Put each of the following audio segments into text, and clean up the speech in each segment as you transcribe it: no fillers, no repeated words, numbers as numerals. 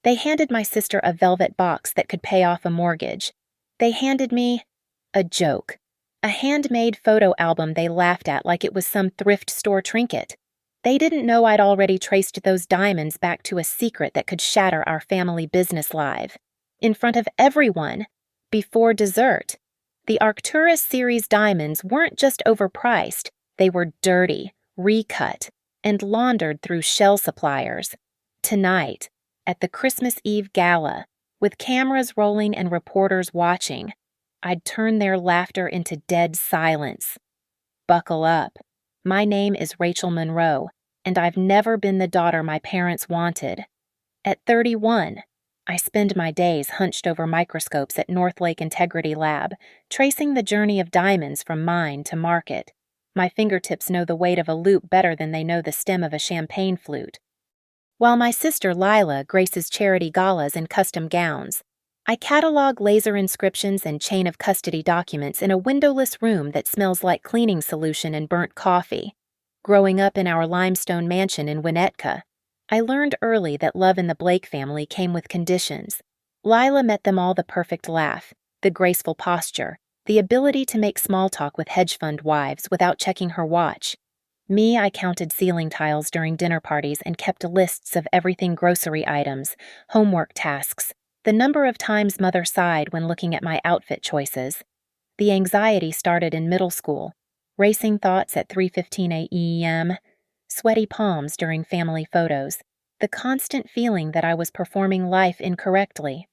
They handed my sister a velvet box that could pay off a mortgage. They handed me a joke, a handmade photo album they laughed at like it was some thrift store trinket. They didn't know I'd already traced those diamonds back to a secret that could shatter our family business live. In front of everyone, before dessert. The Arcturus series diamonds weren't just overpriced, they were dirty, recut, and laundered through shell suppliers. Tonight, at the Christmas Eve gala, with cameras rolling and reporters watching, I'd turn their laughter into dead silence. Buckle up. My name is Rachel Monroe, and I've never been the daughter my parents wanted. At 31, I spend my days hunched over microscopes at Northlake Integrity Lab, tracing the journey of diamonds from mine to market. My fingertips know the weight of a loop better than they know the stem of a champagne flute. While my sister Lila graces charity galas in custom gowns, I catalog laser inscriptions and chain of custody documents in a windowless room that smells like cleaning solution and burnt coffee. Growing up in our limestone mansion in Winnetka, I learned early that love in the Blake family came with conditions. Lila met them all: the perfect laugh, the graceful posture, the ability to make small talk with hedge fund wives without checking her watch. Me, I counted ceiling tiles during dinner parties and kept lists of everything: grocery items, homework tasks, the number of times Mother sighed when looking at my outfit choices. The anxiety started in middle school, racing thoughts at 3:15 a.m., sweaty palms during family photos, the constant feeling that I was performing life incorrectly.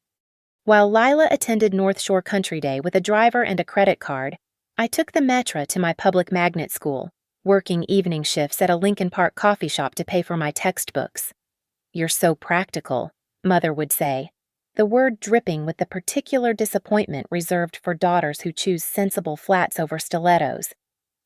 While Lila attended North Shore Country Day with a driver and a credit card, I took the Metra to my public magnet school, working evening shifts at a Lincoln Park coffee shop to pay for my textbooks. "You're so practical," Mother would say, the word dripping with the particular disappointment reserved for daughters who choose sensible flats over stilettos.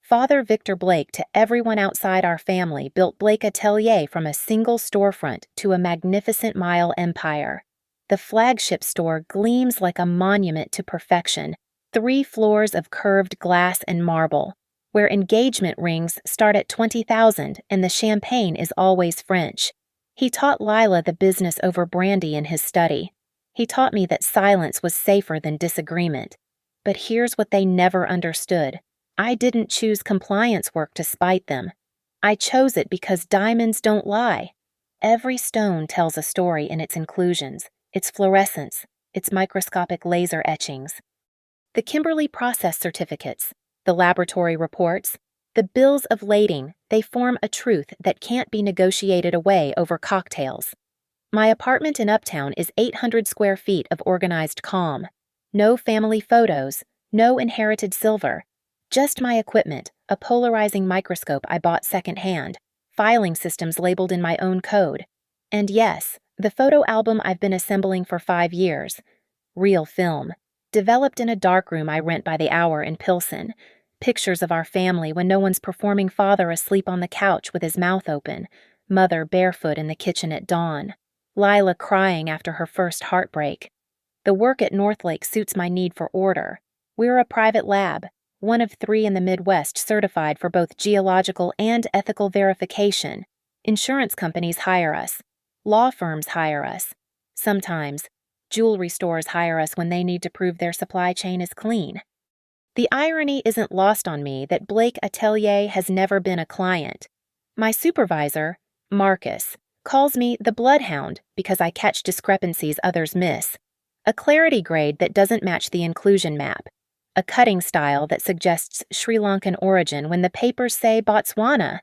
Father Victor Blake, to everyone outside our family, built Blake Atelier from a single storefront to a magnificent mile empire. The flagship store gleams like a monument to perfection, 3 floors of curved glass and marble, where engagement rings start at $20,000 and the champagne is always French. He taught Lila the business over brandy in his study. He taught me that silence was safer than disagreement. But here's what they never understood. I didn't choose compliance work to spite them. I chose it because diamonds don't lie. Every stone tells a story in its inclusions, its fluorescence, its microscopic laser etchings. The Kimberly process certificates, the laboratory reports, the bills of lading, they form a truth that can't be negotiated away over cocktails. My apartment in Uptown is 800 square feet of organized calm. No family photos, no inherited silver. Just my equipment, a polarizing microscope I bought secondhand, filing systems labeled in my own code. And yes, the photo album I've been assembling for 5 years. Real film. Developed in a darkroom I rent by the hour in Pilsen. Pictures of our family when no one's performing: father asleep on the couch with his mouth open, mother barefoot in the kitchen at dawn, Lila crying after her first heartbreak. The work at Northlake suits my need for order. We're a private lab, one of 3 in the Midwest certified for both geological and ethical verification. Insurance companies hire us. Law firms hire us. Sometimes, jewelry stores hire us when they need to prove their supply chain is clean. The irony isn't lost on me that Blake Atelier has never been a client. My supervisor, Marcus, calls me the Bloodhound because I catch discrepancies others miss. A clarity grade that doesn't match the inclusion map. A cutting style that suggests Sri Lankan origin when the papers say Botswana.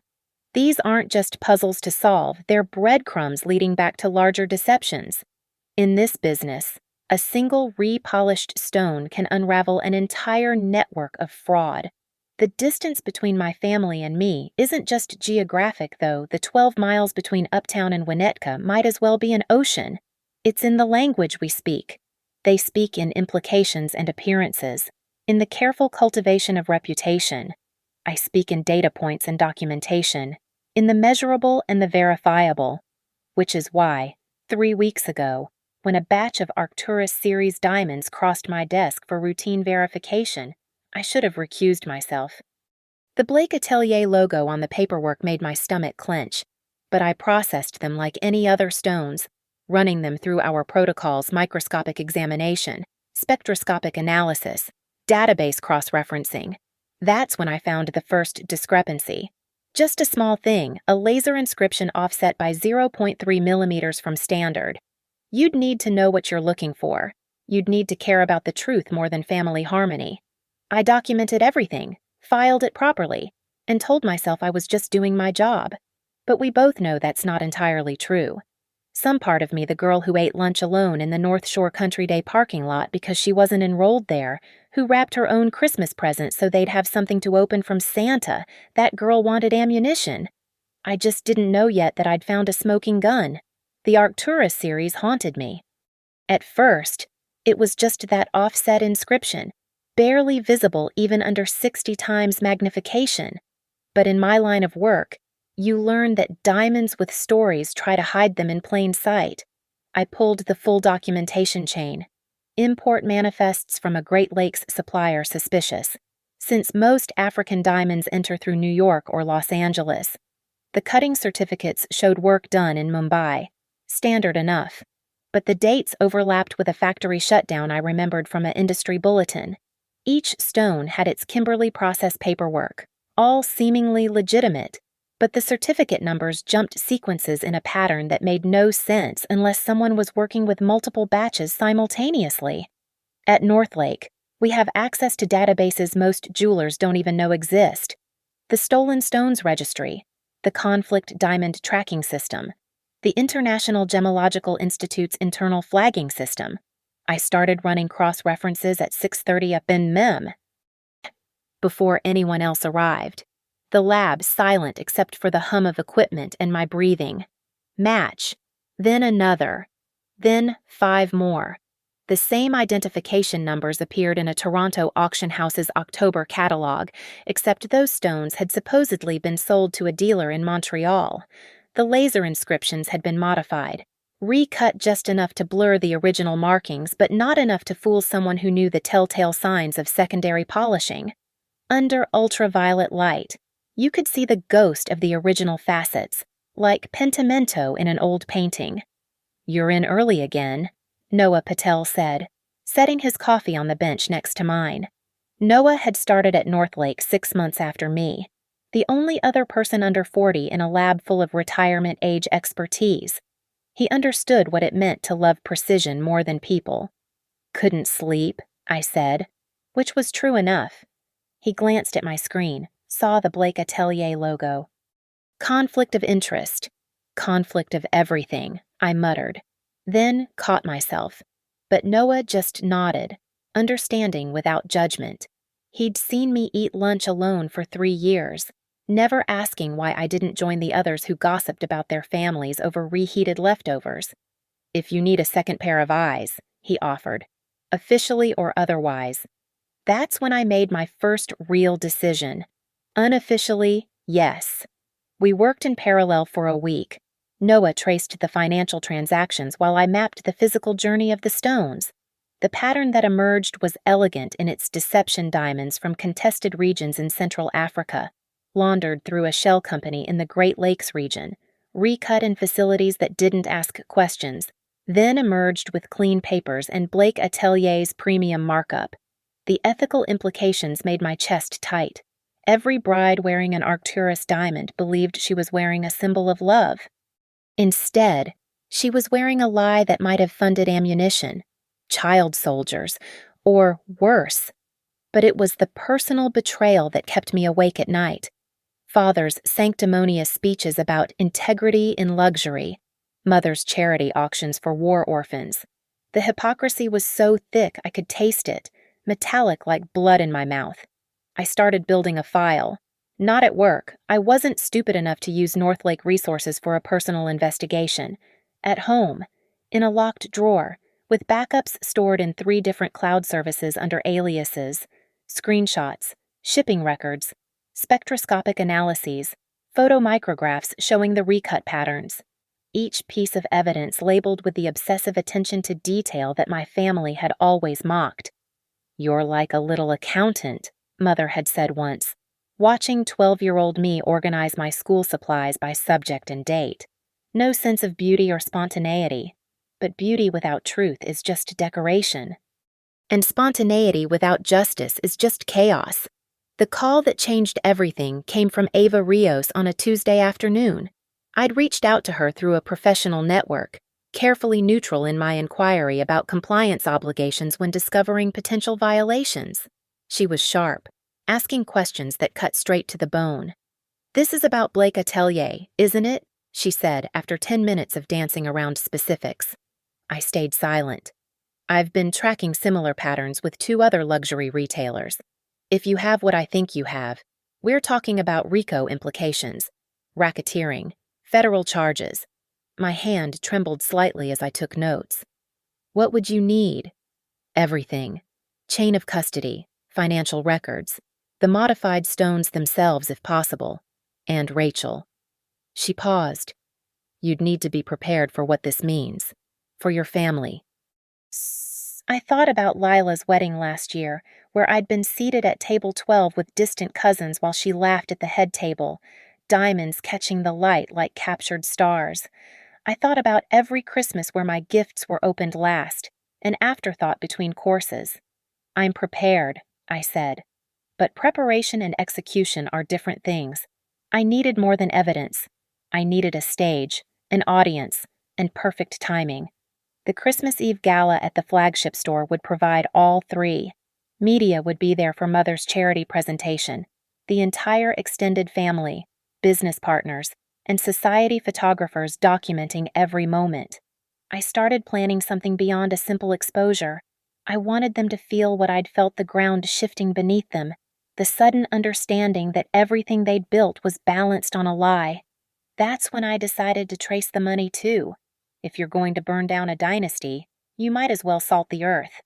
These aren't just puzzles to solve, they're breadcrumbs leading back to larger deceptions. In this business, a single repolished stone can unravel an entire network of fraud. The distance between my family and me isn't just geographic, though. The 12 miles between Uptown and Winnetka might as well be an ocean. It's in the language we speak. They speak in implications and appearances, in the careful cultivation of reputation. I speak in data points and documentation, in the measurable and the verifiable. Which is why, 3 weeks ago, when a batch of Arcturus series diamonds crossed my desk for routine verification, I should have recused myself. The Blake Atelier logo on the paperwork made my stomach clench, but I processed them like any other stones. running them through our protocols, microscopic examination, spectroscopic analysis, database cross-referencing. That's when I found the first discrepancy. Just a small thing, a laser inscription offset by 0.3 millimeters from standard. You'd need to know what you're looking for. You'd need to care about the truth more than family harmony. I documented everything, filed it properly, and told myself I was just doing my job. But we both know that's not entirely true. Some part of me, the girl who ate lunch alone in the North Shore Country Day parking lot because she wasn't enrolled there, who wrapped her own Christmas present so they'd have something to open from Santa, that girl wanted ammunition. I just didn't know yet that I'd found a smoking gun. The Arcturus series haunted me. At first, it was just that offset inscription, barely visible even under 60 times magnification. But in my line of work, you learn that diamonds with stories try to hide them in plain sight. I pulled the full documentation chain. Import manifests from a Great Lakes supplier suspicious, since most African diamonds enter through New York or Los Angeles. The cutting certificates showed work done in Mumbai. Standard enough. But the dates overlapped with a factory shutdown I remembered from an industry bulletin. Each stone had its Kimberly process paperwork, all seemingly legitimate, but the certificate numbers jumped sequences in a pattern that made no sense unless someone was working with multiple batches simultaneously. At Northlake, we have access to databases most jewelers don't even know exist. The Stolen Stones Registry, the Conflict Diamond Tracking System, the International Gemological Institute's internal flagging system. I started running cross-references at 6:30 up in Mem. Before anyone else arrived. The lab silent except for the hum of equipment and my breathing. Match. Then another. Then 5 more. The same identification numbers appeared in a Toronto auction house's October catalog, except those stones had supposedly been sold to a dealer in Montreal. The laser inscriptions had been modified, recut just enough to blur the original markings, but not enough to fool someone who knew the telltale signs of secondary polishing. Under ultraviolet light, you could see the ghost of the original facets, like pentimento in an old painting. "You're in early again," Noah Patel said, setting his coffee on the bench next to mine. Noah had started at Northlake 6 months after me, the only other person under 40 in a lab full of retirement-age expertise. He understood what it meant to love precision more than people. "Couldn't sleep," I said, which was true enough. He glanced at my screen, saw the Blake Atelier logo. "Conflict of interest. Conflict of everything," I muttered, then caught myself. But Noah just nodded, understanding without judgment. He'd seen me eat lunch alone for 3 years, never asking why I didn't join the others who gossiped about their families over reheated leftovers. "If you need a second pair of eyes," he offered, officially or otherwise. That's when I made my first real decision. Unofficially, yes. We worked in parallel for a week. Noah traced the financial transactions while I mapped the physical journey of the stones. The pattern that emerged was elegant in its deception diamonds from contested regions in Central Africa, laundered through a shell company in the Great Lakes region, recut in facilities that didn't ask questions, then emerged with clean papers and Blake Atelier's premium markup. The ethical implications made my chest tight. Every bride wearing an Arcturus diamond believed she was wearing a symbol of love. Instead, she was wearing a lie that might have funded ammunition, child soldiers, or worse. But it was the personal betrayal that kept me awake at night. Father's sanctimonious speeches about integrity in luxury, mother's charity auctions for war orphans. The hypocrisy was so thick I could taste it, metallic like blood in my mouth. I started building a file. Not at work. I wasn't stupid enough to use Northlake resources for a personal investigation. At home, in a locked drawer, with backups stored in 3 different cloud services under aliases, screenshots, shipping records, spectroscopic analyses, photomicrographs showing the recut patterns. Each piece of evidence labeled with the obsessive attention to detail that my family had always mocked. "You're like a little accountant," Mother had said once, watching 12-year-old me organize my school supplies by subject and date. No sense of beauty or spontaneity. but beauty without truth is just decoration. And spontaneity without justice is just chaos. The call that changed everything came from Ava Rios on a Tuesday afternoon. I'd reached out to her through a professional network, carefully neutral in my inquiry about compliance obligations when discovering potential violations. She was sharp, asking questions that cut straight to the bone. "This is about Blake Atelier, isn't it?" she said after 10 minutes of dancing around specifics. I stayed silent. "I've been tracking similar patterns with 2 other luxury retailers. If you have what I think you have, we're talking about RICO implications, racketeering, federal charges." My hand trembled slightly as I took notes. "What would you need?" "Everything. Chain of custody, financial records, the modified stones themselves if possible, and Rachel." She paused. "You'd need to be prepared for what this means. For your family." I thought about Lila's wedding last year, where I'd been seated at table 12 with distant cousins while she laughed at the head table, diamonds catching the light like captured stars. I thought about every Christmas where my gifts were opened last, an afterthought between courses. "I'm prepared," I said. But preparation and execution are different things. I needed more than evidence. I needed a stage, an audience, and perfect timing. The Christmas Eve gala at the flagship store would provide all 3. Media would be there for Mother's charity presentation, the entire extended family, business partners, and society photographers documenting every moment. I started planning something beyond a simple exposure. I wanted them to feel what I'd felt the ground shifting beneath them, the sudden understanding that everything they'd built was balanced on a lie. That's when I decided to trace the money too. If you're going to burn down a dynasty, you might as well salt the earth.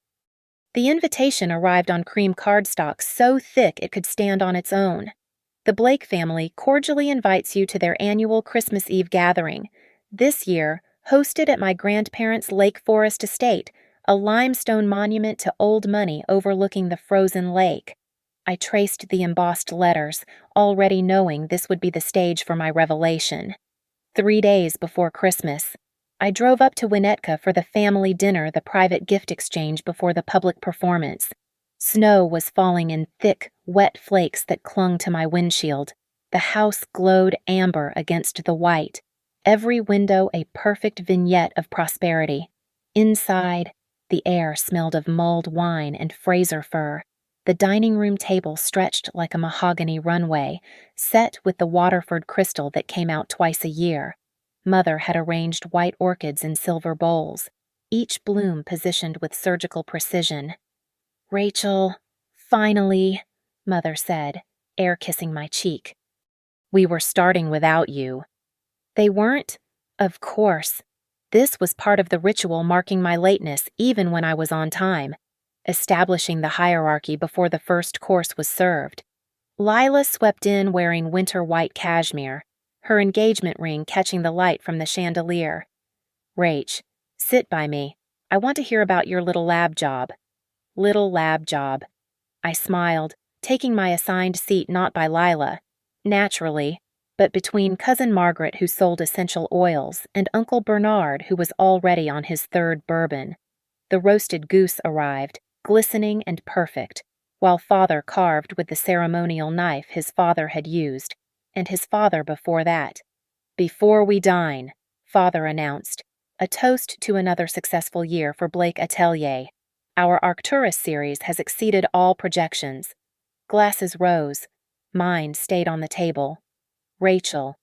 The invitation arrived on cream cardstock so thick it could stand on its own. "The Blake family cordially invites you to their annual Christmas Eve gathering, this year hosted at my grandparents' Lake Forest estate, a limestone monument to old money overlooking the frozen lake." I traced the embossed letters, already knowing this would be the stage for my revelation. 3 days before Christmas, I drove up to Winnetka for the family dinner, the private gift exchange before the public performance. Snow was falling in thick, wet flakes that clung to my windshield. The house glowed amber against the white, every window a perfect vignette of prosperity. Inside, the air smelled of mulled wine and Fraser fir. The dining room table stretched like a mahogany runway, set with the Waterford crystal that came out twice a year. Mother had arranged white orchids in silver bowls, each bloom positioned with surgical precision. "Rachel, finally," Mother said, air kissing my cheek. "We were starting without you." They weren't? Of course. This was part of the ritual marking my lateness even when I was on time, establishing the hierarchy before the first course was served. Lila swept in wearing winter white cashmere, her engagement ring catching the light from the chandelier. "Rach, sit by me. I want to hear about your little lab job." Little lab job. I smiled, taking my assigned seat not by Lila, naturally, but between Cousin Margaret, who sold essential oils, and Uncle Bernard, who was already on his 3rd bourbon. The roasted goose arrived, glistening and perfect, while Father carved with the ceremonial knife his father had used, and his father before that. "Before we dine," Father announced, a toast to another successful year for Blake Atelier. "Our Arcturus series has exceeded all projections." Glasses rose. Mine stayed on the table. "Rachel."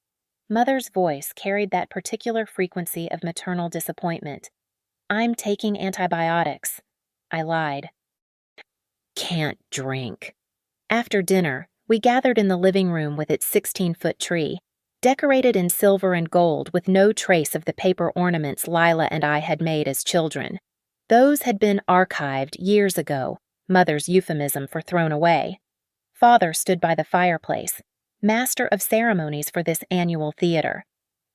Mother's voice carried that particular frequency of maternal disappointment. "I'm taking antibiotics." I lied. "Can't drink." After dinner, we gathered in the living room with its 16-foot tree, decorated in silver and gold with no trace of the paper ornaments Lila and I had made as children. Those had been archived years ago, Mother's euphemism for thrown away. Father stood by the fireplace, master of ceremonies for this annual theater.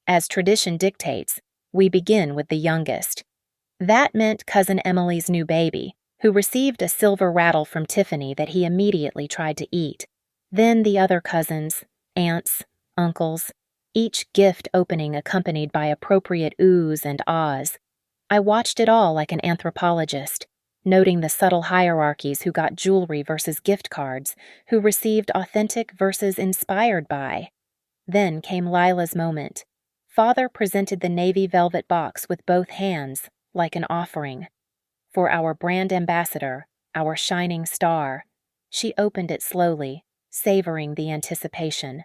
As tradition dictates, we begin with the youngest. That meant Cousin Emily's new baby, who received a silver rattle from Tiffany that he immediately tried to eat. Then the other cousins, aunts, uncles, each gift opening accompanied by appropriate oohs and ahs. I watched it all like an anthropologist, noting the subtle hierarchies: who got jewelry versus gift cards, who received authentic versus inspired by. Then came Lila's moment. Father presented the navy velvet box with both hands, like an offering. For our brand ambassador, our shining star. She opened it slowly, savoring the anticipation.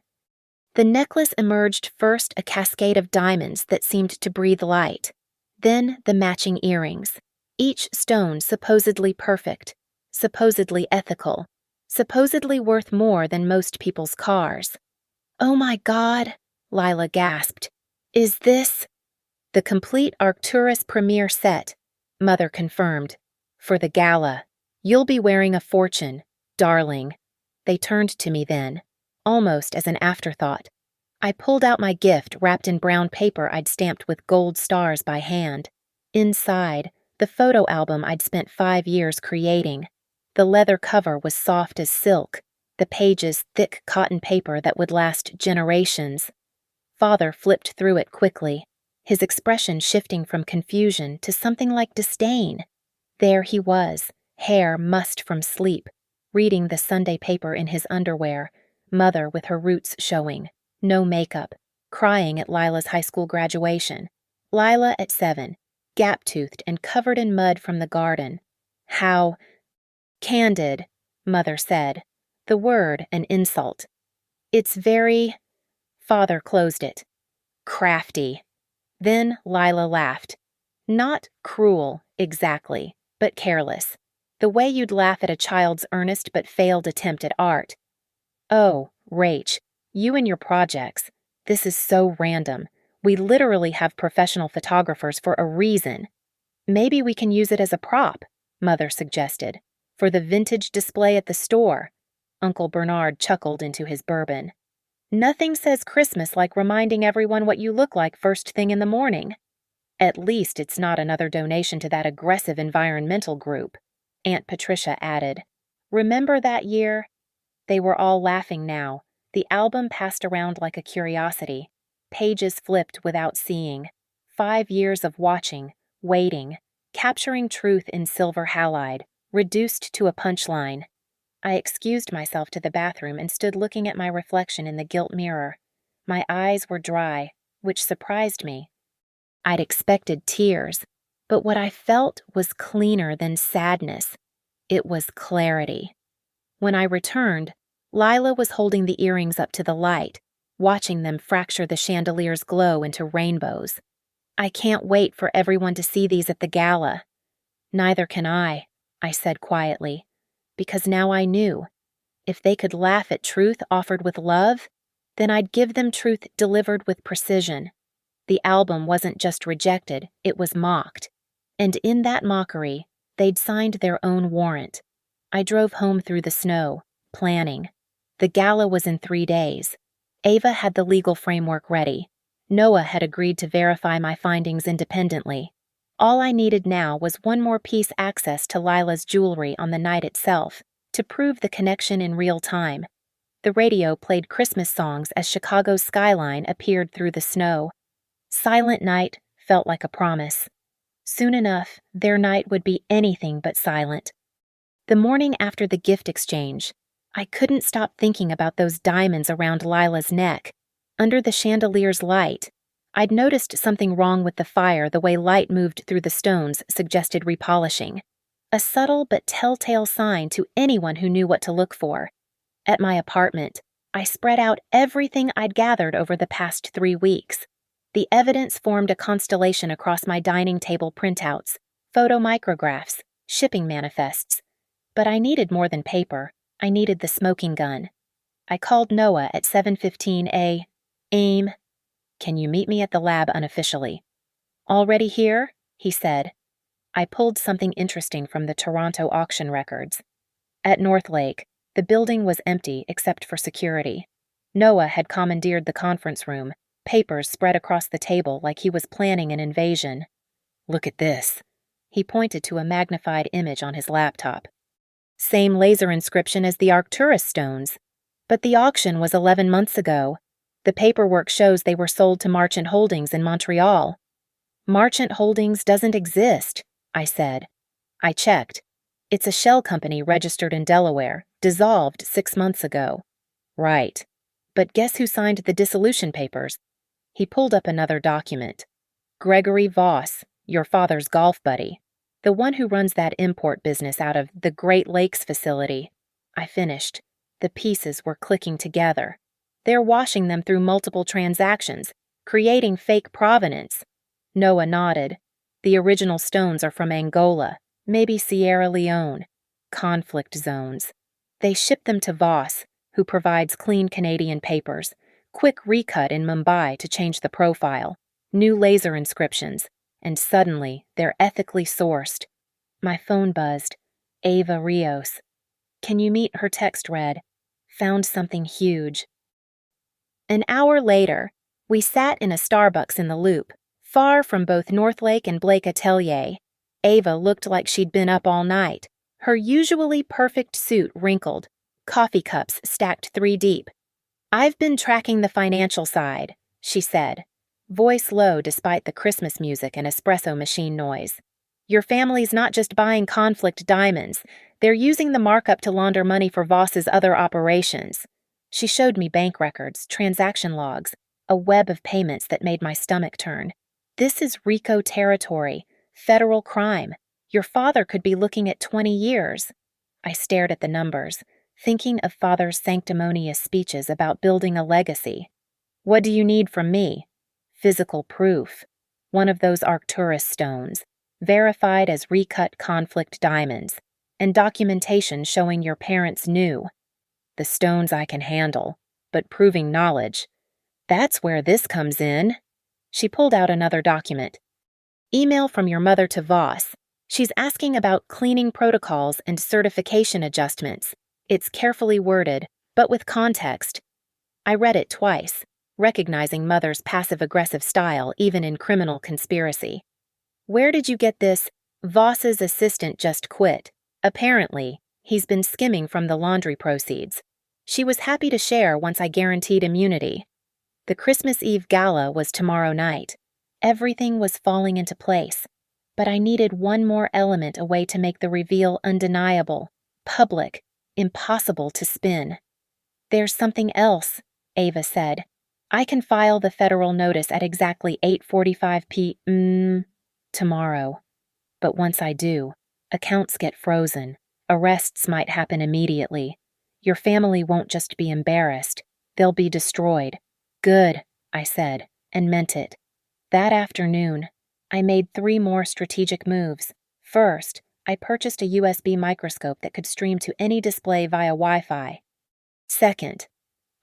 The necklace emerged, first a cascade of diamonds that seemed to breathe light, then the matching earrings, each stone supposedly perfect, supposedly ethical, supposedly worth more than most people's cars. "Oh my God," Lila gasped. "Is this—" "The complete Arcturus premiere set," Mother confirmed. "For the gala. You'll be wearing a fortune, darling." They turned to me then, almost as an afterthought. I pulled out my gift wrapped in brown paper I'd stamped with gold stars by hand. Inside, the photo album I'd spent 5 years creating. The leather cover was soft as silk, the pages thick cotton paper that would last generations. Father flipped through it quickly, his expression shifting from confusion to something like disdain. There he was, hair mussed from sleep, reading the Sunday paper in his underwear, Mother with her roots showing, no makeup, crying at Lila's high school graduation. Lila at 7, gap-toothed and covered in mud from the garden. How candid, Mother said, the word an insult. "It's very—" Father closed it. "Crafty." Then Lila laughed. Not cruel, exactly, but careless. The way you'd laugh at a child's earnest but failed attempt at art. "Oh, Rach, you and your projects. This is so random. We literally have professional photographers for a reason. Maybe we can use it as a prop," Mother suggested, "for the vintage display at the store." Uncle Bernard chuckled into his bourbon. "Nothing says Christmas like reminding everyone what you look like first thing in the morning." "At least it's not another donation to that aggressive environmental group," Aunt Patricia added. "Remember that year?" They were all laughing now. The album passed around like a curiosity. Pages flipped without seeing. 5 years of watching, waiting, capturing truth in silver halide, reduced to a punchline. I excused myself to the bathroom and stood looking at my reflection in the gilt mirror. My eyes were dry, which surprised me. I'd expected tears, but what I felt was cleaner than sadness. It was clarity. When I returned, Lila was holding the earrings up to the light, watching them fracture the chandelier's glow into rainbows. "I can't wait for everyone to see these at the gala." "Neither can I said quietly, because now I knew. If they could laugh at truth offered with love, then I'd give them truth delivered with precision. The album wasn't just rejected, it was mocked. And in that mockery, they'd signed their own warrant. I drove home through the snow, planning. The gala was in 3 days. Ava had the legal framework ready. Noah had agreed to verify my findings independently. All I needed now was one more piece: access to Lila's jewelry on the night itself, to prove the connection in real time. The radio played Christmas songs as Chicago's skyline appeared through the snow. Silent Night felt like a promise. Soon enough, their night would be anything but silent. The morning after the gift exchange, I couldn't stop thinking about those diamonds around Lila's neck. Under the chandelier's light, I'd noticed something wrong with the fire. The way light moved through the stones suggested repolishing. A subtle but telltale sign to anyone who knew what to look for. At my apartment, I spread out everything I'd gathered over the past 3 weeks. The evidence formed a constellation across my dining table: printouts, photo micrographs, shipping manifests. But I needed more than paper. I needed the smoking gun. I called Noah at 7:15 a.m. "Can you meet me at the lab unofficially?" "Already here?" he said. I pulled something interesting from the Toronto auction records. At Northlake, the building was empty except for security. Noah had commandeered the conference room, papers spread across the table like he was planning an invasion. "Look at this." He pointed to a magnified image on his laptop. "Same laser inscription as the Arcturus stones. But the auction was 11 months ago. The paperwork shows they were sold to Marchant Holdings in Montreal." Marchant Holdings doesn't exist, I said. I checked. It's a shell company registered in Delaware, dissolved 6 months ago. Right. But guess who signed the dissolution papers? He pulled up another document. Gregory Voss, your father's golf buddy. The one who runs that import business out of the Great Lakes facility. I finished. The pieces were clicking together. They're washing them through multiple transactions, creating fake provenance. Noah nodded. The original stones are from Angola, maybe Sierra Leone. Conflict zones. They ship them to Voss, who provides clean Canadian papers. Quick recut in Mumbai to change the profile. New laser inscriptions. And suddenly, they're ethically sourced. My phone buzzed. Ava Rios. Can you meet? Her text read. Found something huge. An hour later, we sat in a Starbucks in the Loop, far from both Northlake and Blake Atelier. Ava looked like she'd been up all night, her usually perfect suit wrinkled, coffee cups stacked 3 deep. I've been tracking the financial side, she said, voice low despite the Christmas music and espresso machine noise. Your family's not just buying conflict diamonds, they're using the markup to launder money for Voss's other operations. She showed me bank records, transaction logs, a web of payments that made my stomach turn. This is RICO territory, federal crime. Your father could be looking at 20 years. I stared at the numbers, thinking of Father's sanctimonious speeches about building a legacy. What do you need from me? Physical proof. One of those Arcturus stones, verified as recut conflict diamonds, and documentation showing your parents knew. The stones I can handle, but proving knowledge. That's where this comes in. She pulled out another document. Email from your mother to Voss. She's asking about cleaning protocols and certification adjustments. It's carefully worded, but with context. I read it twice, recognizing Mother's passive-aggressive style even in criminal conspiracy. Where did you get this? Voss's assistant just quit. Apparently, he's been skimming from the laundry proceeds. She was happy to share once I guaranteed immunity. The Christmas Eve gala was tomorrow night. Everything was falling into place, but I needed one more element, a way to make the reveal undeniable, public, impossible to spin. There's something else, Ava said. I can file the federal notice at exactly 8:45 p.m. tomorrow. But once I do, accounts get frozen. Arrests might happen immediately. Your family won't just be embarrassed. They'll be destroyed. Good, I said, and meant it. That afternoon, I made 3 more strategic moves. First, I purchased a USB microscope that could stream to any display via Wi-Fi. Second,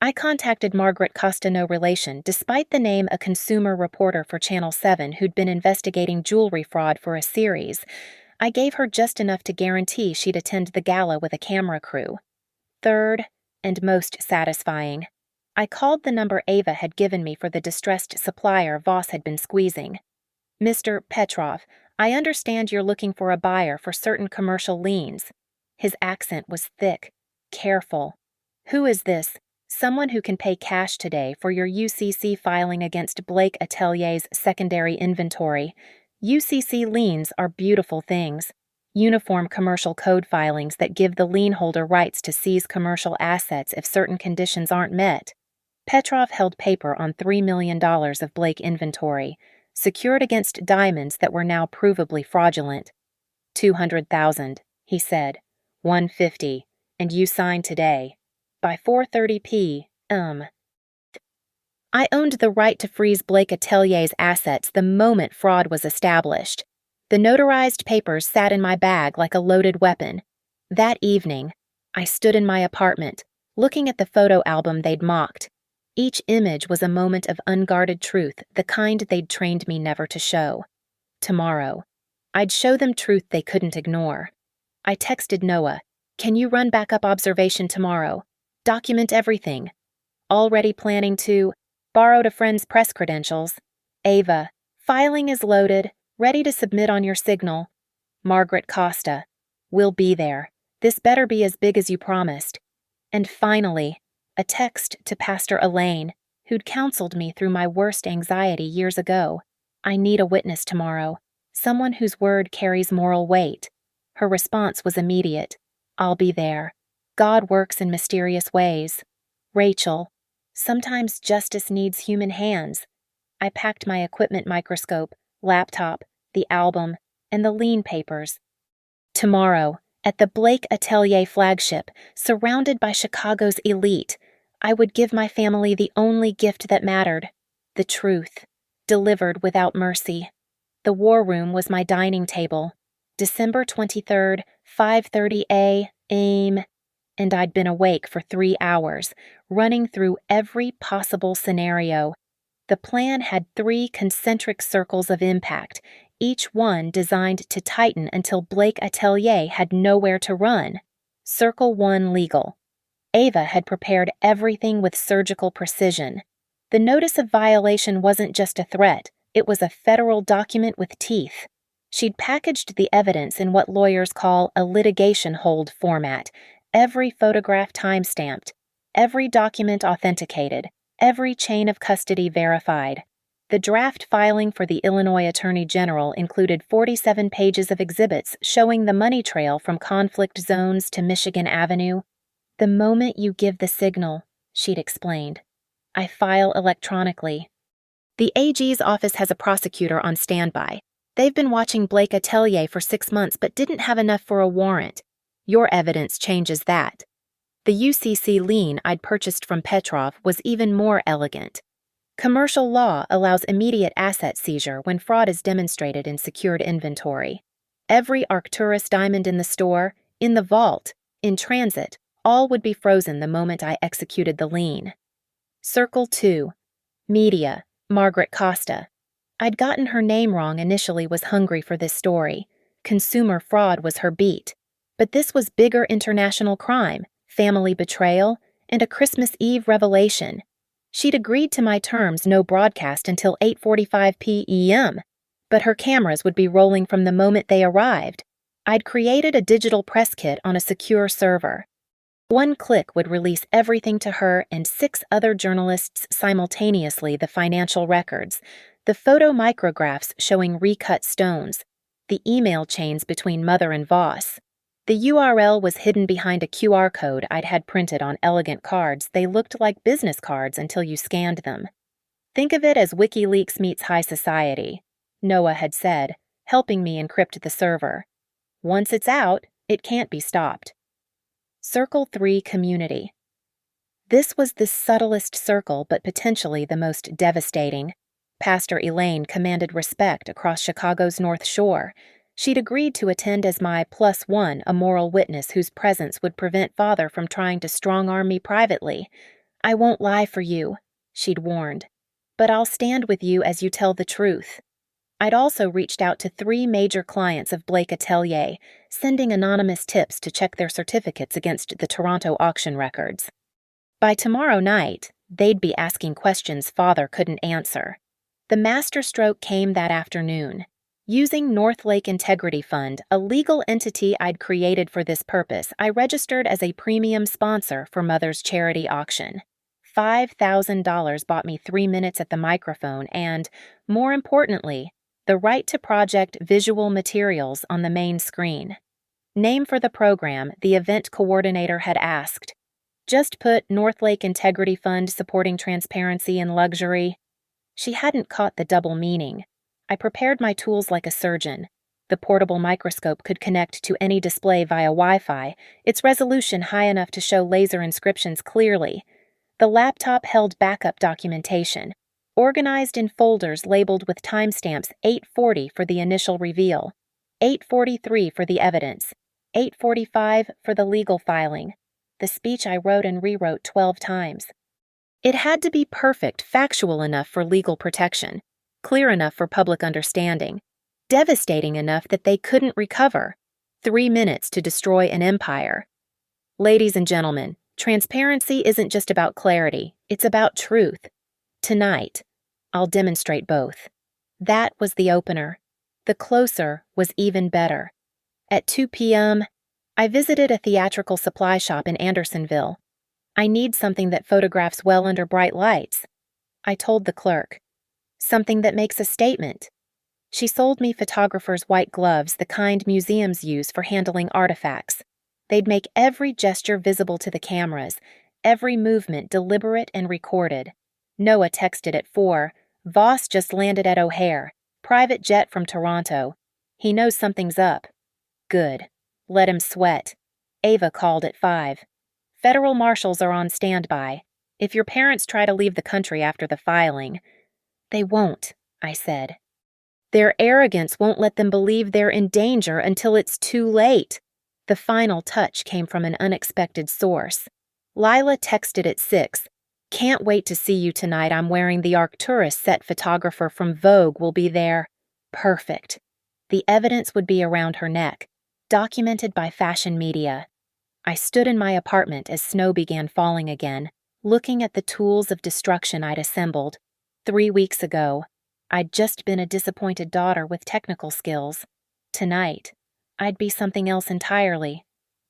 I contacted Margaret Costa, no relation, despite the name a consumer reporter for Channel 7 who'd been investigating jewelry fraud for a series. I gave her just enough to guarantee she'd attend the gala with a camera crew. Third, and most satisfying, I called the number Ava had given me for the distressed supplier Voss had been squeezing. Mr. Petrov, I understand you're looking for a buyer for certain commercial liens. His accent was thick, careful. Who is this? Someone who can pay cash today for your UCC filing against Blake Atelier's secondary inventory. UCC liens are beautiful things. Uniform commercial code filings that give the lien holder rights to seize commercial assets if certain conditions aren't met. Petrov held paper on $3 million of Blake inventory, secured against diamonds that were now provably fraudulent. 200,000, he said. 150, and you sign today. By 4:30 p.m. I owned the right to freeze Blake Atelier's assets the moment fraud was established. The notarized papers sat in my bag like a loaded weapon. That evening, I stood in my apartment, looking at the photo album they'd mocked. Each image was a moment of unguarded truth, the kind they'd trained me never to show. Tomorrow, I'd show them truth they couldn't ignore. I texted Noah, "Can you run backup observation tomorrow? Document everything." Already planning to, borrowed a friend's press credentials. Ava, filing is loaded, ready to submit on your signal. Margaret Costa, we'll be there. This better be as big as you promised. And finally, a text to Pastor Elaine, who'd counseled me through my worst anxiety years ago. I need a witness tomorrow, someone whose word carries moral weight. Her response was immediate. I'll be there. God works in mysterious ways. Rachel, sometimes justice needs human hands. I packed my equipment microscope, laptop, the album, and the lean papers. Tomorrow, at the Blake Atelier flagship, surrounded by Chicago's elite, I would give my family the only gift that mattered, the truth, delivered without mercy. The war room was my dining table. December 23rd, 5:30 a.m., and I'd been awake for 3 hours, running through every possible scenario. The plan had 3 concentric circles of impact, each one designed to tighten until Blake Atelier had nowhere to run. Circle 1 legal. Ava had prepared everything with surgical precision. The notice of violation wasn't just a threat, it was a federal document with teeth. She'd packaged the evidence in what lawyers call a litigation hold format, every photograph time-stamped, every document authenticated, every chain of custody verified. The draft filing for the Illinois Attorney General included 47 pages of exhibits showing the money trail from conflict zones to Michigan Avenue. The moment you give the signal, she'd explained. I file electronically. The AG's office has a prosecutor on standby. They've been watching Blake Atelier for 6 months but didn't have enough for a warrant. Your evidence changes that. The UCC lien I'd purchased from Petrov was even more elegant. Commercial law allows immediate asset seizure when fraud is demonstrated in secured inventory. Every Arcturus diamond in the store, in the vault, in transit, all would be frozen the moment I executed the lien. Circle 2. Media, Margaret Costa. I'd gotten her name wrong initially, was hungry for this story. Consumer fraud was her beat. But this was bigger international crime, family betrayal, and a Christmas Eve revelation. She'd agreed to my terms, no broadcast until 8:45 p.m., but her cameras would be rolling from the moment they arrived. I'd created a digital press kit on a secure server. 1 click would release everything to her and 6 other journalists simultaneously: the financial records, the photo micrographs showing recut stones, the email chains between Mother and Voss. The URL was hidden behind a QR code I'd had printed on elegant cards. They looked like business cards until you scanned them. Think of it as WikiLeaks meets high society, Noah had said, helping me encrypt the server. Once it's out, it can't be stopped. Circle 3 Community. This was the subtlest circle, but potentially the most devastating. Pastor Elaine commanded respect across Chicago's North Shore. She'd agreed to attend as my +1, a moral witness whose presence would prevent Father from trying to strong-arm me privately. I won't lie for you, she'd warned, but I'll stand with you as you tell the truth. I'd also reached out to 3 major clients of Blake Atelier, sending anonymous tips to check their certificates against the Toronto auction records. By tomorrow night, they'd be asking questions Father couldn't answer. The masterstroke came that afternoon. Using Northlake Integrity Fund, a legal entity I'd created for this purpose, I registered as a premium sponsor for Mother's charity auction. $5,000 bought me 3 minutes at the microphone and, more importantly, the right to project visual materials on the main screen. Name for the program, the event coordinator had asked. Just put Northlake Integrity Fund supporting transparency and luxury. She hadn't caught the double meaning. I prepared my tools like a surgeon. The portable microscope could connect to any display via Wi-Fi, its resolution high enough to show laser inscriptions clearly. The laptop held backup documentation, organized in folders labeled with timestamps 8:40 for the initial reveal, 8:43 for the evidence, 8:45 for the legal filing, the speech I wrote and rewrote 12 times. It had to be perfect, factual enough for legal protection, clear enough for public understanding, devastating enough that they couldn't recover. 3 minutes to destroy an empire. Ladies and gentlemen, transparency isn't just about clarity, it's about truth. Tonight, I'll demonstrate both. That was the opener. The closer was even better. At 2 p.m., I visited a theatrical supply shop in Andersonville. I need something that photographs well under bright lights. I told the clerk. Something that makes a statement. She sold me photographer's white gloves, the kind museums use for handling artifacts. They'd make every gesture visible to the cameras, every movement deliberate and recorded. Noah texted at 4, "Voss just landed at O'Hare. Private jet from Toronto. He knows something's up." Good. Let him sweat. Ava called at 5. "Federal marshals are on standby. If your parents try to leave the country after the filing—" "They won't," I said. "Their arrogance won't let them believe they're in danger until it's too late." The final touch came from an unexpected source. Lila texted at 6, "Can't wait to see you tonight. I'm wearing the Arcturus set. Photographer from Vogue will be there." Perfect. The evidence would be around her neck, documented by fashion media. I stood in my apartment as snow began falling again, looking at the tools of destruction I'd assembled. 3 weeks ago, I'd just been a disappointed daughter with technical skills. Tonight, I'd be something else entirely.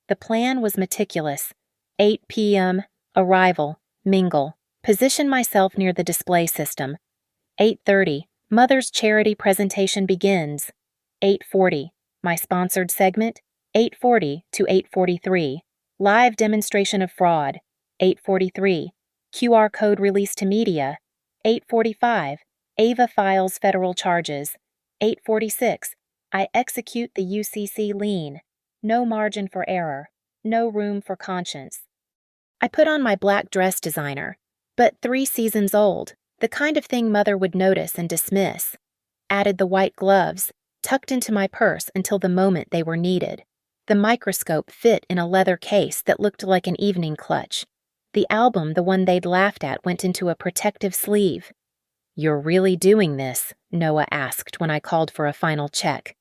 The plan was meticulous. 8 p.m., arrival, mingle, position myself near the display system. 8:30, Mother's charity presentation begins. 8:40, my sponsored segment. 8:40 to 8:43, live demonstration of fraud. 8:43, QR code released to media. 8:45, Ava files federal charges. 8:46, I execute the UCC lien. No margin for error. No room for conscience. I put on my black dress designer, but 3 seasons old, the kind of thing Mother would notice and dismiss. Added the white gloves, tucked into my purse until the moment they were needed. The microscope fit in a leather case that looked like an evening clutch. The album, the one they'd laughed at, went into a protective sleeve. "You're really doing this?" Noah asked when I called for a final check.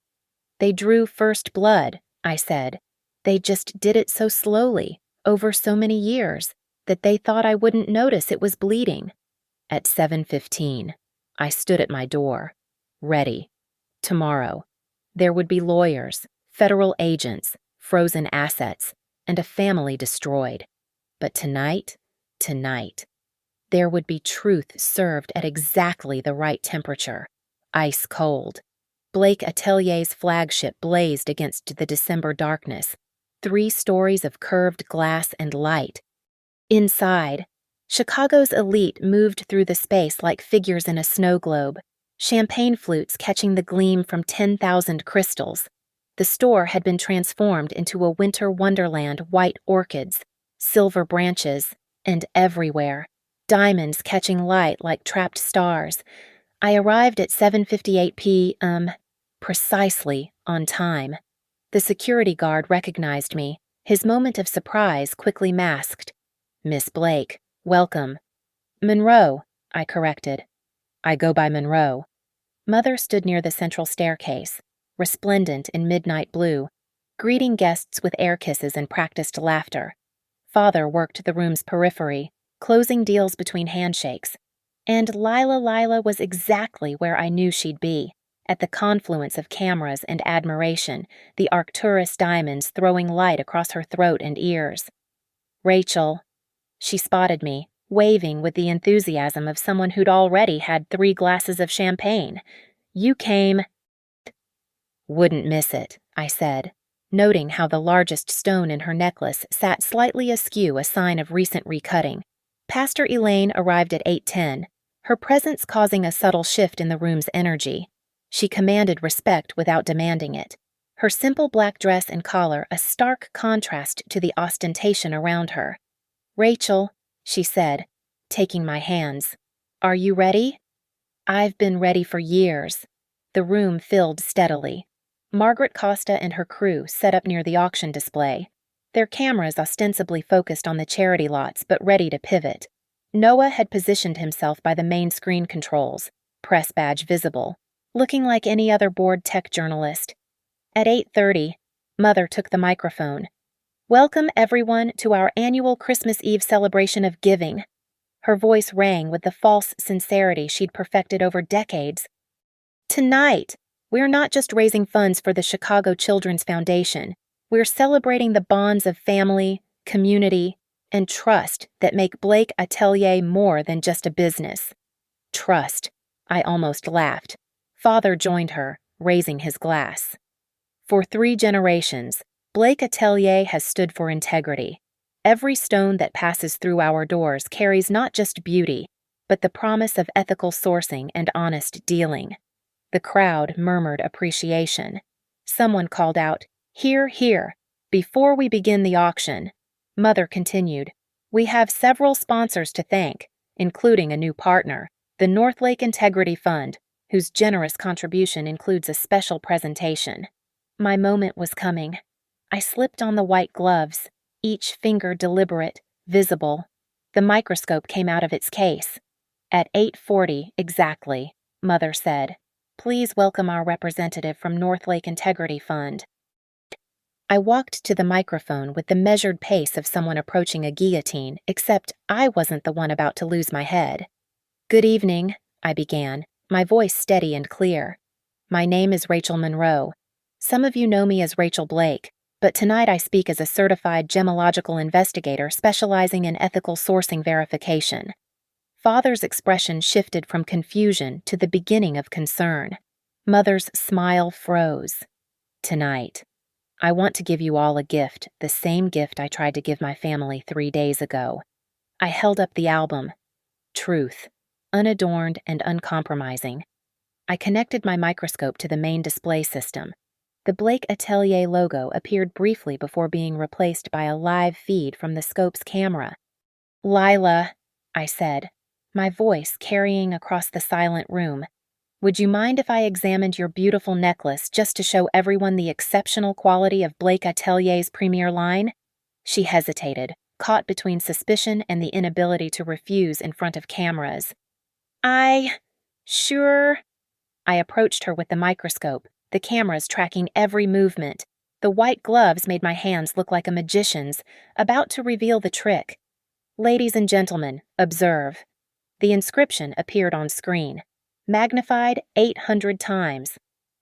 "They drew first blood," I said. "They just did it so slowly, over so many years, that they thought I wouldn't notice it was bleeding." At 7:15, I stood at my door, ready. Tomorrow, there would be lawyers, federal agents, frozen assets, and a family destroyed. But tonight, there would be truth served at exactly the right temperature, ice cold. Blake Atelier's flagship blazed against the December darkness, 3 stories of curved glass and light. Inside, Chicago's elite moved through the space like figures in a snow globe, champagne flutes catching the gleam from 10,000 crystals. The store had been transformed into a winter wonderland. White orchids, silver branches, and everywhere, diamonds catching light like trapped stars. I arrived at 7:58 p.m., precisely on time. The security guard recognized me, his moment of surprise quickly masked. "Miss Blake, welcome." "Monroe," I corrected. "I go by Monroe." Mother stood near the central staircase, resplendent in midnight blue, greeting guests with air kisses and practiced laughter. Father worked the room's periphery, closing deals between handshakes. And Lila was exactly where I knew she'd be, at the confluence of cameras and admiration, the Arcturus diamonds throwing light across her throat and ears. "Rachel." She spotted me, waving with the enthusiasm of someone who'd already had 3 glasses of champagne. "You came—" "Wouldn't miss it," I said, noting how the largest stone in her necklace sat slightly askew, a sign of recent recutting. Pastor Elaine arrived at 8:10, her presence causing a subtle shift in the room's energy. She commanded respect without demanding it, her simple black dress and collar a stark contrast to the ostentation around her. "Rachel," she said, taking my hands, "are you ready?" "I've been ready for years." The room filled steadily. Margaret Costa and her crew set up near the auction display, their cameras ostensibly focused on the charity lots but ready to pivot. Noah had positioned himself by the main screen controls, press badge visible, looking like any other bored tech journalist. At 8:30, Mother took the microphone. "Welcome, everyone, to our annual Christmas Eve celebration of giving." Her voice rang with the false sincerity she'd perfected over decades. "Tonight, we're not just raising funds for the Chicago Children's Foundation. We're celebrating the bonds of family, community, and trust that make Blake Atelier more than just a business." Trust. I almost laughed. Father joined her, raising his glass. For 3 generations, Blake Atelier has stood for integrity. Every stone that passes through our doors carries not just beauty, but the promise of ethical sourcing and honest dealing. The crowd murmured appreciation. Someone called out, "Hear, hear," before we begin the auction. Mother continued, "We have several sponsors to thank, including a new partner, the Northlake Integrity Fund, whose generous contribution includes a special presentation." My moment was coming. I slipped on the white gloves, each finger deliberate, visible. The microscope came out of its case. "At 8:40 exactly," Mother said. "Please welcome our representative from Northlake Integrity Fund." I walked to the microphone with the measured pace of someone approaching a guillotine, except I wasn't the one about to lose my head. "Good evening," I began, my voice steady and clear. "My name is Rachel Monroe. Some of you know me as Rachel Blake, but tonight I speak as a certified gemological investigator specializing in ethical sourcing verification." Father's expression shifted from confusion to the beginning of concern. Mother's smile froze. "Tonight, I want to give you all a gift, the same gift I tried to give my family 3 days ago." I held up the album. Truth, unadorned and uncompromising. I connected my microscope to the main display system. The Blake Atelier logo appeared briefly before being replaced by a live feed from the scope's camera. "Lila," I said, my voice carrying across the silent room, "would you mind if I examined your beautiful necklace just to show everyone the exceptional quality of Blake Atelier's premier line?" She hesitated, caught between suspicion and the inability to refuse in front of cameras. Sure." I approached her with the microscope, the cameras tracking every movement. The white gloves made my hands look like a magician's, about to reveal the trick. "Ladies and gentlemen, observe." The inscription appeared on screen, magnified 800 times.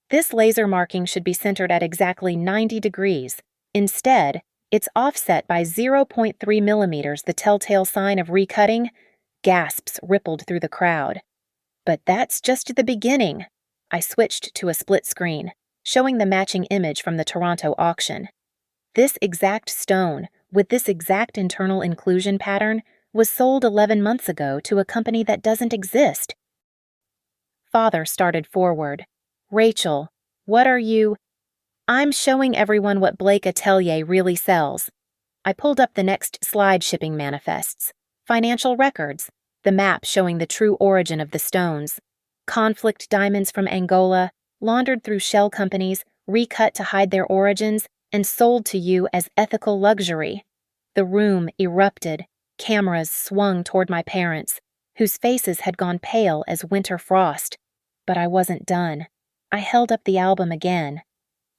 This laser marking should be centered at exactly 90 degrees. Instead, it's offset by 0.3 millimeters, the telltale sign of recutting. Gasps rippled through the crowd. "But that's just the beginning." I switched to a split screen, showing the matching image from the Toronto auction. This exact stone, with this exact internal inclusion pattern, was sold 11 months ago to a company that doesn't exist. Father started forward. "Rachel, what are you—" "I'm showing everyone what Blake Atelier really sells." I pulled up the next slide shipping manifests, financial records, the map showing the true origin of the stones. Conflict diamonds from Angola, laundered through shell companies, recut to hide their origins, and sold to you as ethical luxury. The room erupted. Cameras swung toward my parents, whose faces had gone pale as winter frost. But I wasn't done. I held up the album again.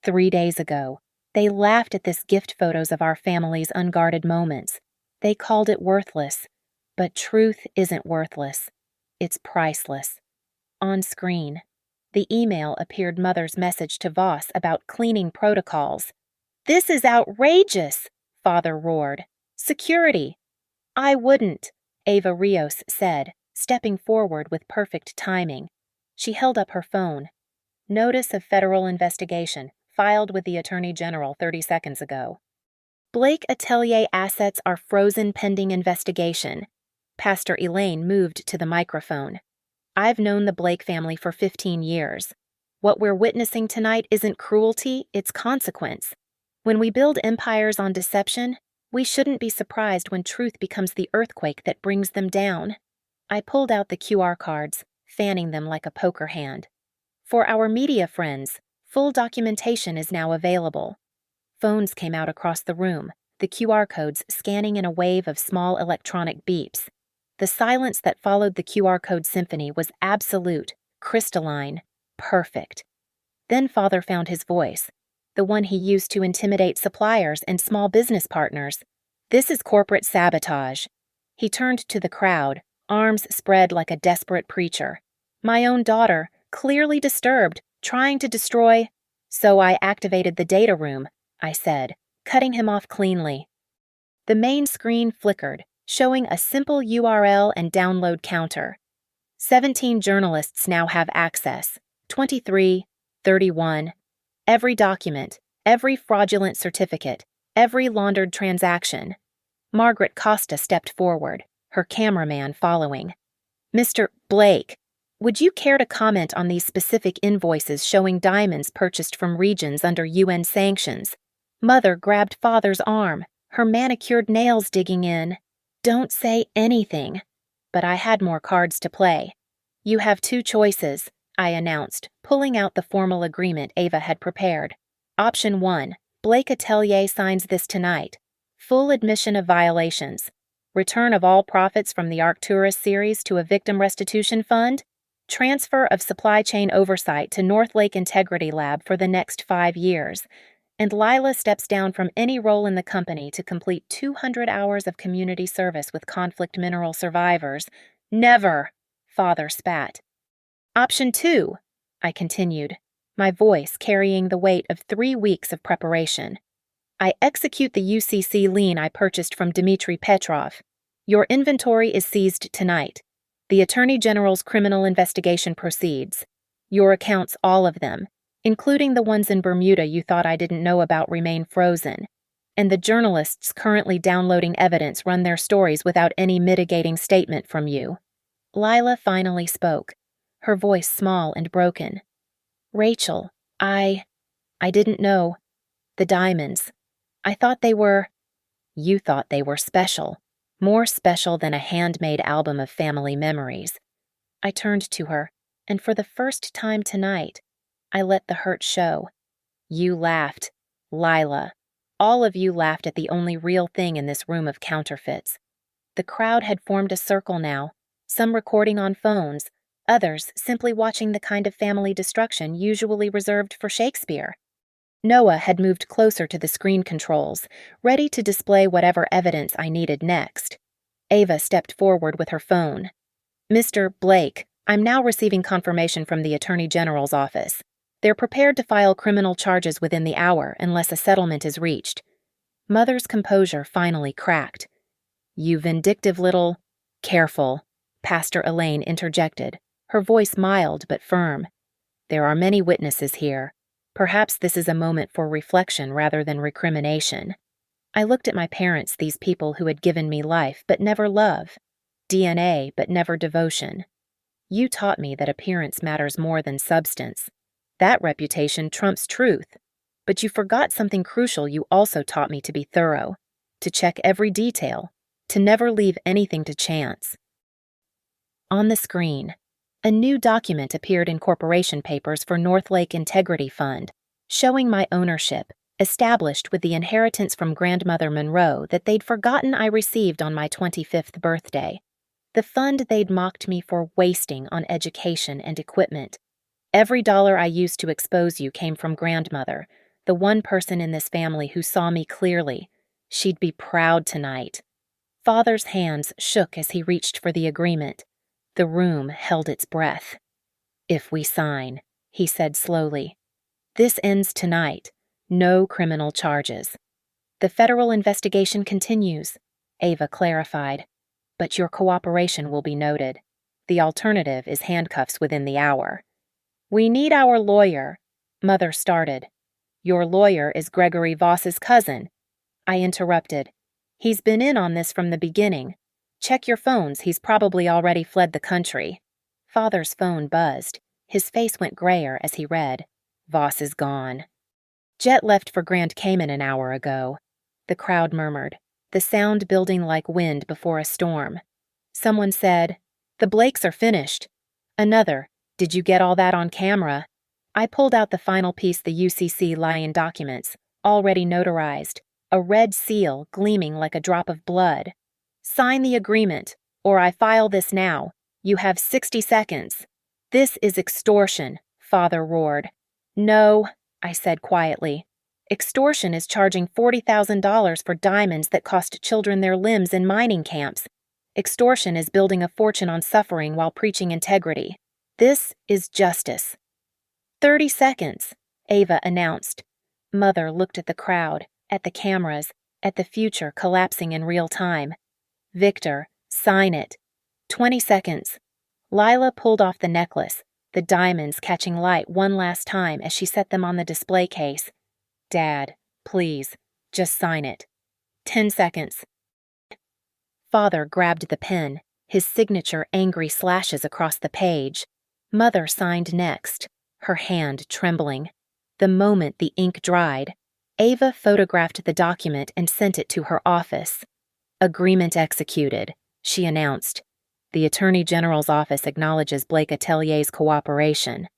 3 days ago, they laughed at this gift photos of our family's unguarded moments. They called it worthless. But truth isn't worthless. It's priceless. On screen, the email appeared Mother's message to Voss about cleaning protocols. "This is outrageous," Father roared. "Security." "I wouldn't," Ava Rios said, stepping forward with perfect timing. She held up her phone. "Notice of federal investigation, filed with the Attorney General 30 seconds ago. Blake Atelier assets are frozen pending investigation." Pastor Elaine moved to the microphone. "I've known the Blake family for 15 years. What we're witnessing tonight isn't cruelty, it's consequence. When we build empires on deception, we shouldn't be surprised when truth becomes the earthquake that brings them down." I pulled out the QR cards, fanning them like a poker hand. "For our media friends, full documentation is now available." Phones came out across the room, the QR codes scanning in a wave of small electronic beeps. The silence that followed the QR code symphony was absolute, crystalline, perfect. Then Father found his voice, the one he used to intimidate suppliers and small business partners. "This is corporate sabotage." He turned to the crowd, arms spread like a desperate preacher. "My own daughter, clearly disturbed, trying to destroy—" "So I activated the data room," I said, cutting him off cleanly. The main screen flickered, showing a simple URL and download counter. 17 journalists now have access. 23, 31. Every document, every fraudulent certificate, every laundered transaction. Margaret Costa stepped forward, her cameraman following. Mr. Blake, would you care to comment on these specific invoices showing diamonds purchased from regions under UN sanctions? Mother grabbed father's arm, her manicured nails digging in. Don't say anything. But I had more cards to play. You have two choices, I announced, pulling out the formal agreement Ava had prepared. Option 1, Blake Atelier signs this tonight. Full admission of violations. Return of all profits from the Arcturus series to a victim restitution fund. Transfer of supply chain oversight to North Lake Integrity Lab for the next 5 years. And Lila steps down from any role in the company to complete 200 hours of community service with conflict mineral survivors. Never, Father spat. Option 2, I continued, my voice carrying the weight of 3 weeks of preparation. I execute the UCC lien I purchased from Dmitry Petrov. Your inventory is seized tonight. The Attorney General's criminal investigation proceeds. Your accounts, all of them, including the ones in Bermuda you thought I didn't know about, remain frozen. And the journalists currently downloading evidence run their stories without any mitigating statement from you. Lila finally spoke, her voice small and broken. Rachel, I didn't know. The diamonds. I thought they were... You thought they were special. More special than a handmade album of family memories. I turned to her, and for the first time tonight, I let the hurt show. You laughed. Lila. All of you laughed at the only real thing in this room of counterfeits. The crowd had formed a circle now, some recording on phones, others simply watching the kind of family destruction usually reserved for Shakespeare. Noah had moved closer to the screen controls, ready to display whatever evidence I needed next. Ava stepped forward with her phone. Mr. Blake, I'm now receiving confirmation from the Attorney General's office. They're prepared to file criminal charges within the hour unless a settlement is reached. Mother's composure finally cracked. You vindictive little... Careful, Pastor Elaine interjected, her voice mild but firm. There are many witnesses here. Perhaps this is a moment for reflection rather than recrimination. I looked at my parents, these people who had given me life but never love, DNA but never devotion. You taught me that appearance matters more than substance. That reputation trumps truth. But you forgot something crucial. You also taught me to be thorough, to check every detail, to never leave anything to chance. On the screen, a new document appeared in corporation papers for North Lake Integrity Fund, showing my ownership, established with the inheritance from Grandmother Monroe that they'd forgotten I received on my 25th birthday. The fund they'd mocked me for wasting on education and equipment. Every dollar I used to expose you came from Grandmother, the one person in this family who saw me clearly. She'd be proud tonight. Father's hands shook as he reached for the agreement. The room held its breath. If we sign, he said slowly. This ends tonight. No criminal charges. The federal investigation continues, Ava clarified. But your cooperation will be noted. The alternative is handcuffs within the hour. We need our lawyer, Mother started. Your lawyer is Gregory Voss's cousin. I interrupted. He's been in on this from the beginning. Check your phones, he's probably already fled the country. Father's phone buzzed. His face went grayer as he read. Voss is gone. Jet left for Grand Cayman an hour ago. The crowd murmured, the sound building like wind before a storm. Someone said, the Blakes are finished. Another, did you get all that on camera? I pulled out the final piece, the UCC lie-in documents, already notarized, a red seal gleaming like a drop of blood. Sign the agreement, or I file this now. You have 60 seconds. This is extortion, Father roared. No, I said quietly. Extortion is charging $40,000 for diamonds that cost children their limbs in mining camps. Extortion is building a fortune on suffering while preaching integrity. This is justice. 30 seconds, Ava announced. Mother looked at the crowd, at the cameras, at the future collapsing in real time. Victor, sign it. 20 seconds. Lila pulled off the necklace, the diamonds catching light one last time as she set them on the display case. "Dad, please, just sign it. 10 seconds. Father grabbed the pen, his signature angry slashes across the page. Mother signed next, her hand trembling. The moment the ink dried, Ava photographed the document and sent it to her office. "Agreement executed," she announced. "The Attorney General's office acknowledges Blake Atelier's cooperation."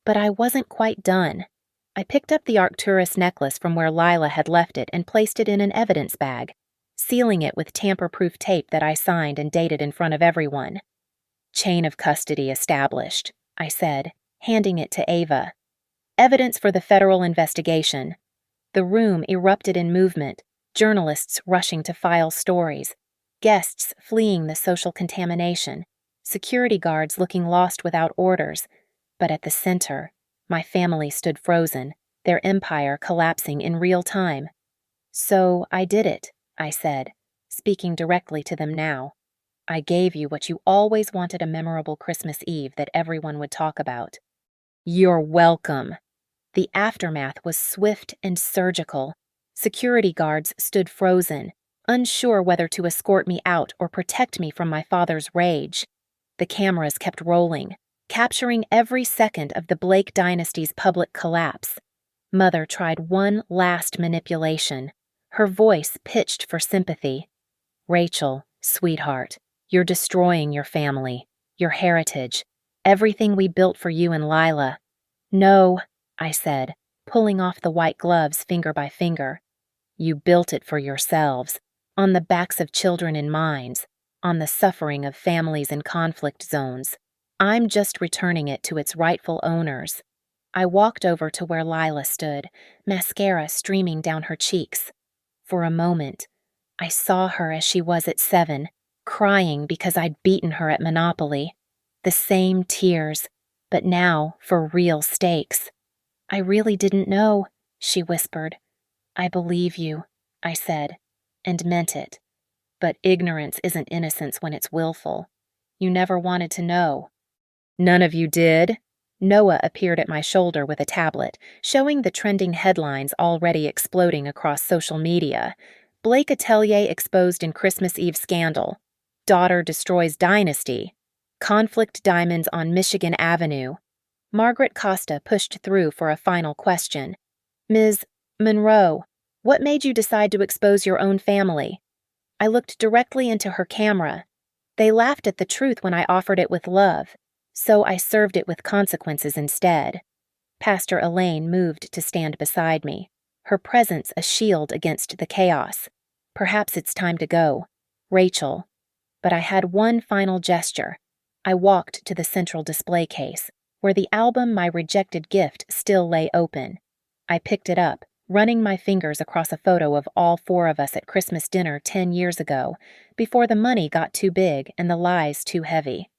But I wasn't quite done. I picked up the Arcturus necklace from where Lila had left it and placed it in an evidence bag, sealing it with tamper-proof tape that I signed and dated in front of everyone. "Chain of custody established," I said, handing it to Ava. "Evidence for the federal investigation." The room erupted in movement, journalists rushing to file stories, guests fleeing the social contamination, security guards looking lost without orders. But at the center, my family stood frozen, their empire collapsing in real time. "So I did it," I said, speaking directly to them now. "I gave you what you always wanted, a memorable Christmas Eve that everyone would talk about." "You're welcome." The aftermath was swift and surgical. Security guards stood frozen, unsure whether to escort me out or protect me from my father's rage. The cameras kept rolling, capturing every second of the Blake dynasty's public collapse. Mother tried one last manipulation, her voice pitched for sympathy. "Rachel, sweetheart, you're destroying your family, your heritage, everything we built for you and Lila." "No," I said, pulling off the white gloves finger by finger. "You built it for yourselves, on the backs of children in mines, on the suffering of families in conflict zones. I'm just returning it to its rightful owners." I walked over to where Lila stood, mascara streaming down her cheeks. For a moment, I saw her as she was at 7, crying because I'd beaten her at Monopoly. The same tears, but now for real stakes. "I really didn't know," she whispered. "I believe you," I said, and meant it. "But ignorance isn't innocence when it's willful. You never wanted to know." "None of you did?" Noah appeared at my shoulder with a tablet, showing the trending headlines already exploding across social media. "Blake Atelier exposed in Christmas Eve scandal. Daughter destroys dynasty. Conflict diamonds on Michigan Avenue." Margaret Costa pushed through for a final question. "Ms. Monroe, what made you decide to expose your own family?" I looked directly into her camera. They laughed at the truth when I offered it with love, so I served it with consequences instead. Pastor Elaine moved to stand beside me, her presence a shield against the chaos. "Perhaps it's time to go. Rachel." But I had one final gesture. I walked to the central display case, where the album my rejected gift still lay open. I picked it up, running my fingers across a photo of all 4 of us at Christmas dinner 10 years ago, before the money got too big and the lies too heavy.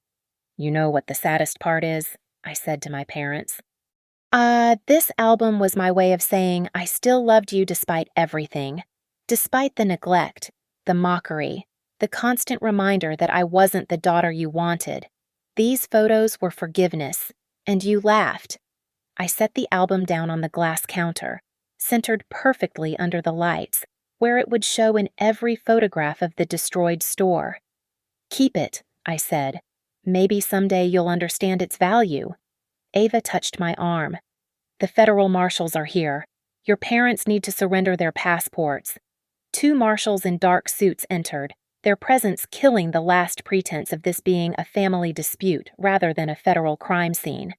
"You know what the saddest part is?" I said to my parents. This album was my way of saying I still loved you despite everything. Despite the neglect, the mockery, the constant reminder that I wasn't the daughter you wanted. These photos were forgiveness, and you laughed. I set the album down on the glass counter, centered perfectly under the lights, where it would show in every photograph of the destroyed store. "Keep it," I said. "Maybe someday you'll understand its value." Ava touched my arm. "The federal marshals are here. Your parents need to surrender their passports." 2 marshals in dark suits entered, their presence killing the last pretense of this being a family dispute rather than a federal crime scene.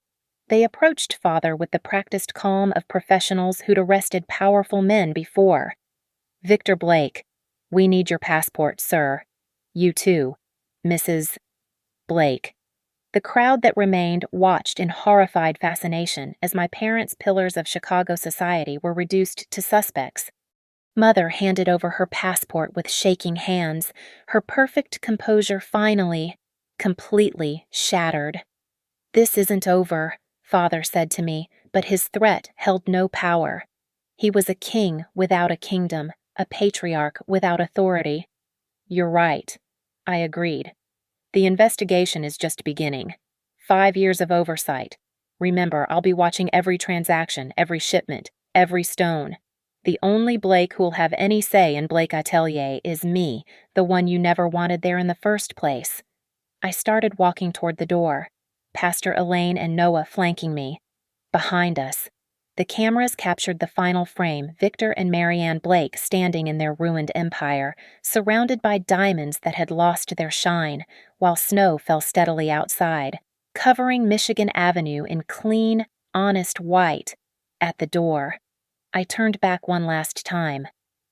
They approached Father with the practiced calm of professionals who'd arrested powerful men before. "Victor Blake, we need your passport, sir. You too, Mrs. Blake." The crowd that remained watched in horrified fascination as my parents' pillars of Chicago society were reduced to suspects. Mother handed over her passport with shaking hands, her perfect composure finally, completely shattered. "This isn't over," Father said to me, but his threat held no power. He was a king without a kingdom, a patriarch without authority. "You're right," I agreed. "The investigation is just beginning. 5 years of oversight, Remember, I'll be watching every transaction, every shipment, every stone. The only Blake who'll have any say in Blake Atelier is me, the one you never wanted there in the first place." I started walking toward the door, Pastor Elaine and Noah flanking me. Behind us, the cameras captured the final frame, Victor and Marianne Blake standing in their ruined empire, surrounded by diamonds that had lost their shine, while snow fell steadily outside, covering Michigan Avenue in clean, honest white. At the door, I turned back one last time.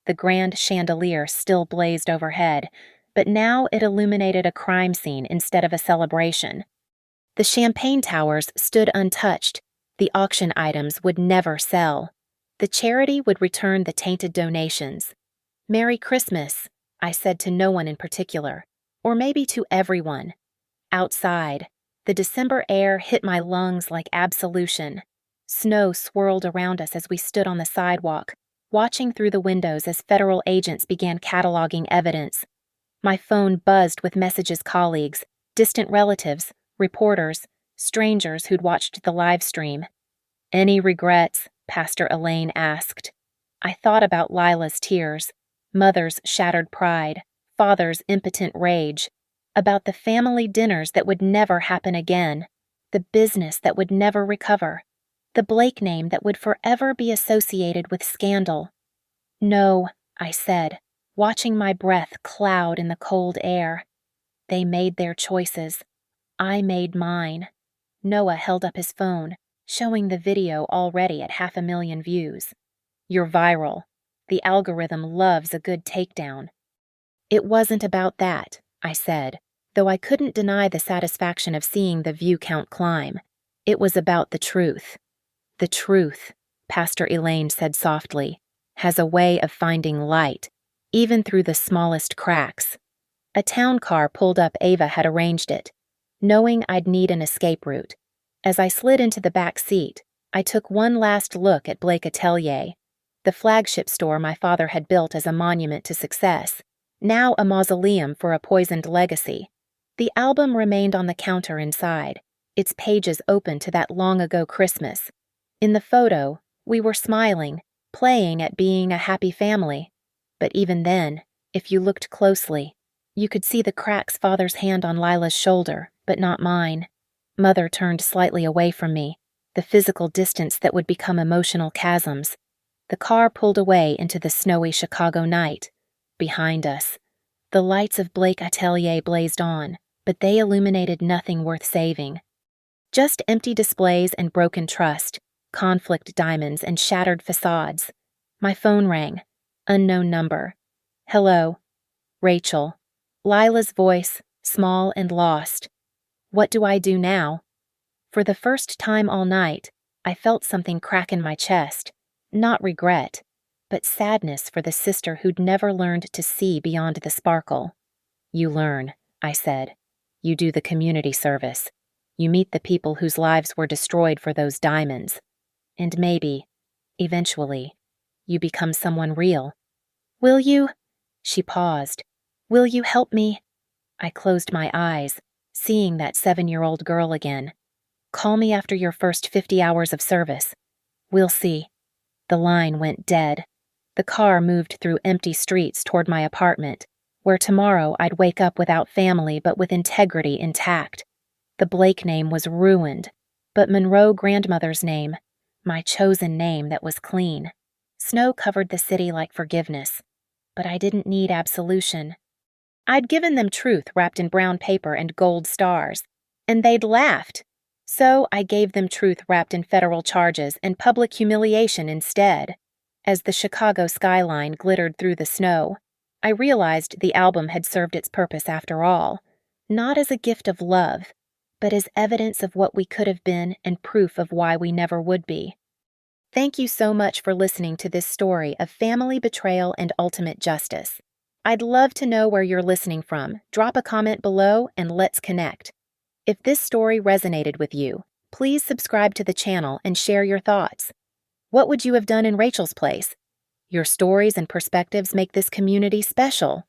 The grand chandelier still blazed overhead, but now it illuminated a crime scene instead of a celebration. The champagne towers stood untouched. The auction items would never sell. The charity would return the tainted donations. "Merry Christmas," I said to no one in particular, or maybe to everyone. Outside, the December air hit my lungs like absolution. Snow swirled around us as we stood on the sidewalk, watching through the windows as federal agents began cataloging evidence. My phone buzzed with messages colleagues, distant relatives, reporters, strangers who'd watched the live stream. "Any regrets?" Pastor Elaine asked. I thought about Lila's tears, mother's shattered pride, father's impotent rage, about the family dinners that would never happen again, the business that would never recover, the Blake name that would forever be associated with scandal. "No," I said, watching my breath cloud in the cold air. They made their choices. I made mine. Noah held up his phone, showing the video already at 500,000 views. "You're viral. The algorithm loves a good takedown." It wasn't about that, I said, though I couldn't deny the satisfaction of seeing the view count climb. It was about the truth. "The truth," Pastor Elaine said softly, "has a way of finding light, even through the smallest cracks." A town car pulled up. Ava had arranged it, knowing I'd need an escape route. As I slid into the back seat, I took one last look at Blake Atelier, the flagship store my father had built as a monument to success, now a mausoleum for a poisoned legacy. The album remained on the counter inside, its pages open to that long-ago Christmas. In the photo, we were smiling, playing at being a happy family. But even then, if you looked closely, you could see the cracks Father's hand on Lila's shoulder, but not mine. Mother turned slightly away from me, the physical distance that would become emotional chasms. The car pulled away into the snowy Chicago night. Behind us, the lights of Blake Atelier blazed on, but they illuminated nothing worth saving. Just empty displays and broken trust, conflict diamonds and shattered facades. My phone rang. Unknown number. "Hello." "Rachel." Lila's voice, small and lost. "What do I do now?" For the first time all night, I felt something crack in my chest. Not regret, but sadness for the sister who'd never learned to see beyond the sparkle. "You learn," I said. "You do the community service. You meet the people whose lives were destroyed for those diamonds. And maybe, eventually, you become someone real. Will you?" She paused. "Will you help me?" I closed my eyes, seeing that 7-year-old girl again. "Call me after your first 50 hours of service. We'll see." The line went dead. The car moved through empty streets toward my apartment, where tomorrow I'd wake up without family but with integrity intact. The Blake name was ruined, but Monroe grandmother's name, my chosen name that was clean. Snow covered the city like forgiveness, but I didn't need absolution. I'd given them truth wrapped in brown paper and gold stars, and they'd laughed. So I gave them truth wrapped in federal charges and public humiliation instead. As the Chicago skyline glittered through the snow, I realized the album had served its purpose after all, not as a gift of love, but as evidence of what we could have been and proof of why we never would be. Thank you so much for listening to this story of family betrayal and ultimate justice. I'd love to know where you're listening from. Drop a comment below and let's connect. If this story resonated with you, please subscribe to the channel and share your thoughts. What would you have done in Rachel's place? Your stories and perspectives make this community special.